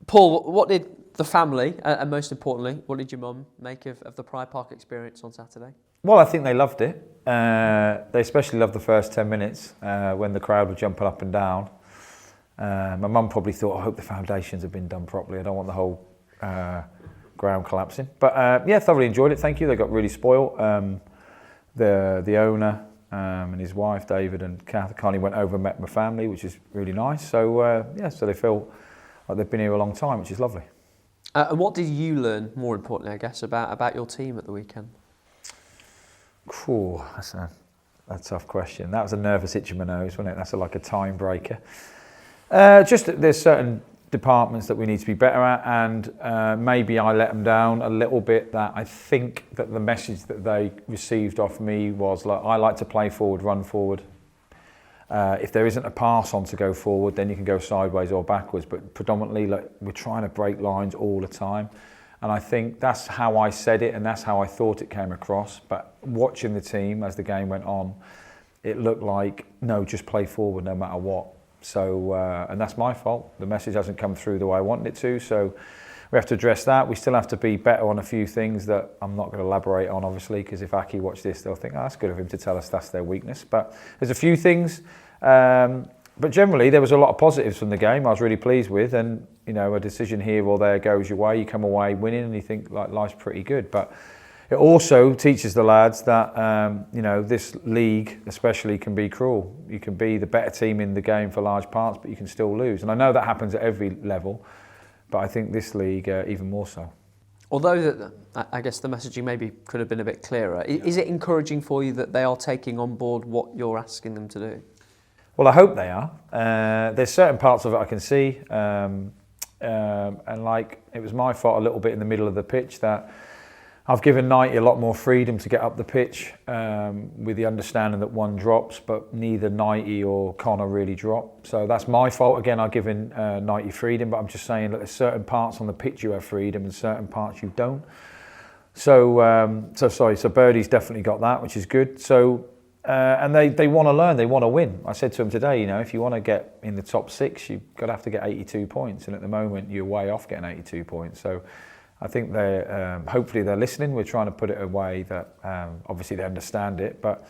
Paul, what did the family, and most importantly, what did your mum make of the Pride Park experience on Saturday? Well, I think they loved it. They especially loved the first 10 minutes when the crowd were jumping up and down. My mum probably thought, I hope the foundations have been done properly. I don't want the whole ground collapsing. But yeah, thoroughly enjoyed it. Thank you. They got really spoiled. The owner and his wife, David and Kath, kindly went over and met my family, which is really nice. So yeah, so they feel like they've been here a long time, which is lovely. And what did you learn, more importantly, I guess, about your team at the weekend? Cool, that's a tough question. That was a nervous itch in my nose, wasn't it? That's like a time breaker. Just that there's certain departments that we need to be better at, and maybe I let them down a little bit. That I think that the message that they received off me was like, I like to play forward, run forward. If there isn't a pass on to go forward, then you can go sideways or backwards. But predominantly, like, we're trying to break lines all the time. And I think that's how I said it, and that's how I thought it came across. But watching the team as the game went on, it looked like, no, just play forward no matter what. So, and that's my fault. The message hasn't come through the way I wanted it to. So we have to address that. We still have to be better on a few things that I'm not going to elaborate on, obviously, because if Aki watch this, they'll think, oh, that's good of him to tell us that's their weakness. But there's a few things. But generally, there was a lot of positives from the game I was really pleased with. And, you know, a decision here or there goes your way. You come away winning and you think, like, life's pretty good. But it also teaches the lads that, you know, this league especially can be cruel. You can be the better team in the game for large parts, but you can still lose. And I know that happens at every level, but I think this league even more so. Although I guess the messaging maybe could have been a bit clearer, is it encouraging for you that they are taking on board what you're asking them to do? Well, I hope they are. There's certain parts of it I can see, and like, it was my fault a little bit in the middle of the pitch that I've given Knighty a lot more freedom to get up the pitch, with the understanding that one drops, but neither Knighty or Connor really drop. So that's my fault. Again, I've given Knighty freedom, but I'm just saying that there's certain parts on the pitch you have freedom and certain parts you don't. So, so Birdie's definitely got that, which is good. So, and they want to learn, they want to win. I said to him today, you know, if you want to get in the top 6, you've got to have to get 82 points. And at the moment, you're way off getting 82 points. So I think they're, hopefully they're listening. We're trying to put it a way that, obviously they understand it, but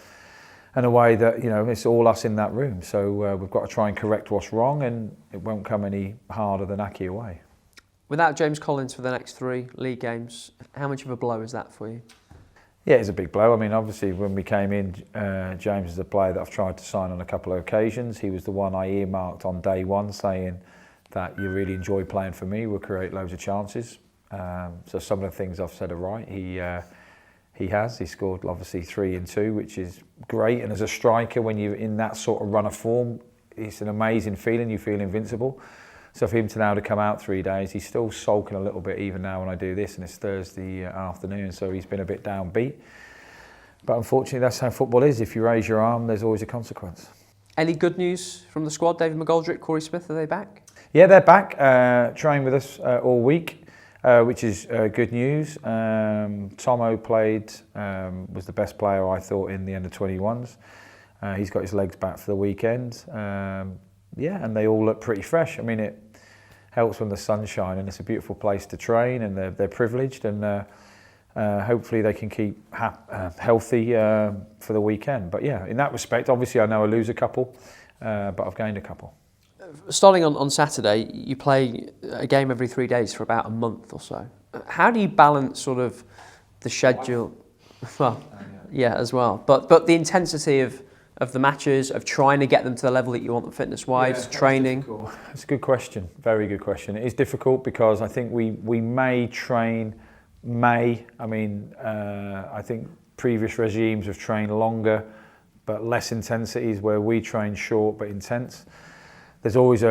in a way that, you know, it's all us in that room. So we've got to try and correct what's wrong, and it won't come any harder than Aki away. Without James Collins for the next 3 league games, how much of a blow is that for you? Yeah, it's a big blow. I mean, obviously, when we came in, James is a player that I've tried to sign on a couple of occasions. He was the one I earmarked on day one, saying that you really enjoy playing for me, we'll create loads of chances. So some of the things I've said are right. He has. He scored, obviously, 3 and 2, which is great. And as a striker, when you're in that sort of run of form, it's an amazing feeling. You feel invincible. So for him to now to come out 3 days, he's still sulking a little bit even now when I do this, and it's Thursday afternoon, so he's been a bit downbeat. But unfortunately, that's how football is. If you raise your arm, there's always a consequence. Any good news from the squad? David McGoldrick, Corey Smith, are they back? Yeah, they're back, trained with us all week, which is good news. Tomo played, was the best player I thought in the under-21s. He's got his legs back for the weekend. Yeah, and they all look pretty fresh. I mean, it helps when the sun's shining. It's a beautiful place to train, and they're privileged, and hopefully they can keep healthy for the weekend. But yeah, in that respect, obviously I know I lose a couple, but I've gained a couple. Starting on Saturday, you play a game every 3 days for about a month or so. How do you balance sort of the schedule? Well, yeah, as well. But the intensity of the matches, of trying to get them to the level that you want them fitness-wise, training? It's a good question, very good question. It is difficult because I think we may train, I think previous regimes have trained longer but less intensities, where we train short but intense. There's always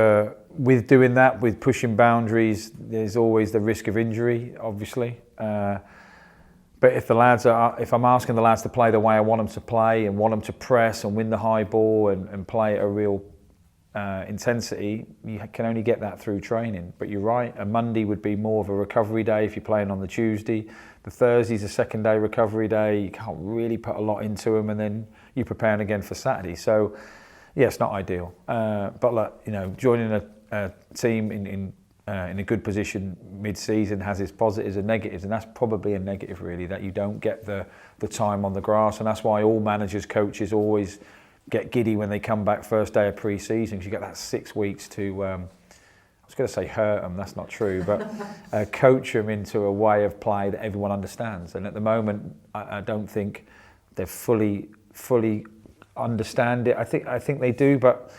with doing that, with pushing boundaries, there's always the risk of injury, obviously. But if I'm asking the lads to play the way I want them to play, and want them to press and win the high ball and play at a real intensity, you can only get that through training. But you're right, a Monday would be more of a recovery day if you're playing on the Tuesday. The Thursday's a second day recovery day. You can't really put a lot into them, and then you're preparing again for Saturday. So yeah, it's not ideal. But look, you know, joining a team in in a good position mid-season has its positives and negatives, and that's probably a negative really, that you don't get the time on the grass, and that's why all managers, coaches always get giddy when they come back first day of pre-season, because you get that 6 weeks to, I was going to say hurt them, that's not true, but coach them into a way of play that everyone understands. And at the moment, I don't think they fully understand it. I think they do, but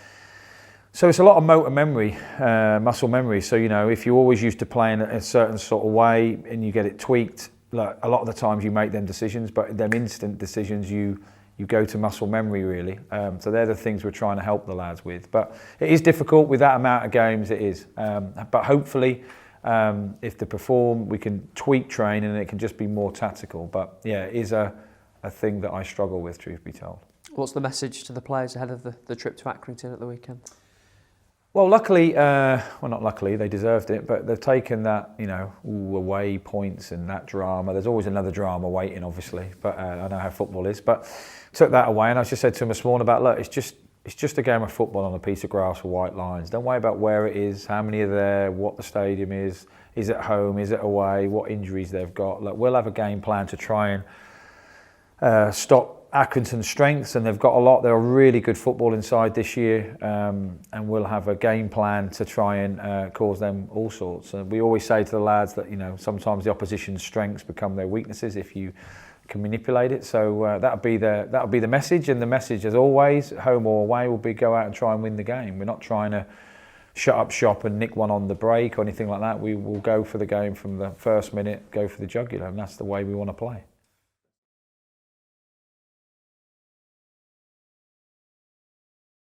so it's a lot of motor memory, muscle memory. So, you know, if you always used to play in a certain sort of way and you get it tweaked, like a lot of the times you make them decisions, but them instant decisions, you go to muscle memory really. So they're the things we're trying to help the lads with. But it is difficult with that amount of games, it is. But hopefully, if they perform, we can tweak training and it can just be more tactical. But yeah, it is a thing that I struggle with, truth be told. What's the message to the players ahead of the trip to Accrington at the weekend? Well, luckily, well, not luckily, they deserved it, but they've taken that, you know, away points and that drama. There's always another drama waiting, obviously, but I know how football is. But took that away, and I just said to them this morning about, look, it's just a game of football on a piece of grass with white lines. Don't worry about where it is, how many are there, what the stadium is it home, is it away, what injuries they've got. Look, we'll have a game plan to try and stop Accrington's strengths, and they've got a lot. They're a really good football inside this year, and we'll have a game plan to try and cause them all sorts. And we always say to the lads that, you know, sometimes the opposition's strengths become their weaknesses if you can manipulate it. So that'll be the message, and the message, as always, home or away, will be go out and try and win the game. We're not trying to shut up shop and nick one on the break or anything like that. We will go for the game from the first minute, go for the jugular, and that's the way we want to play.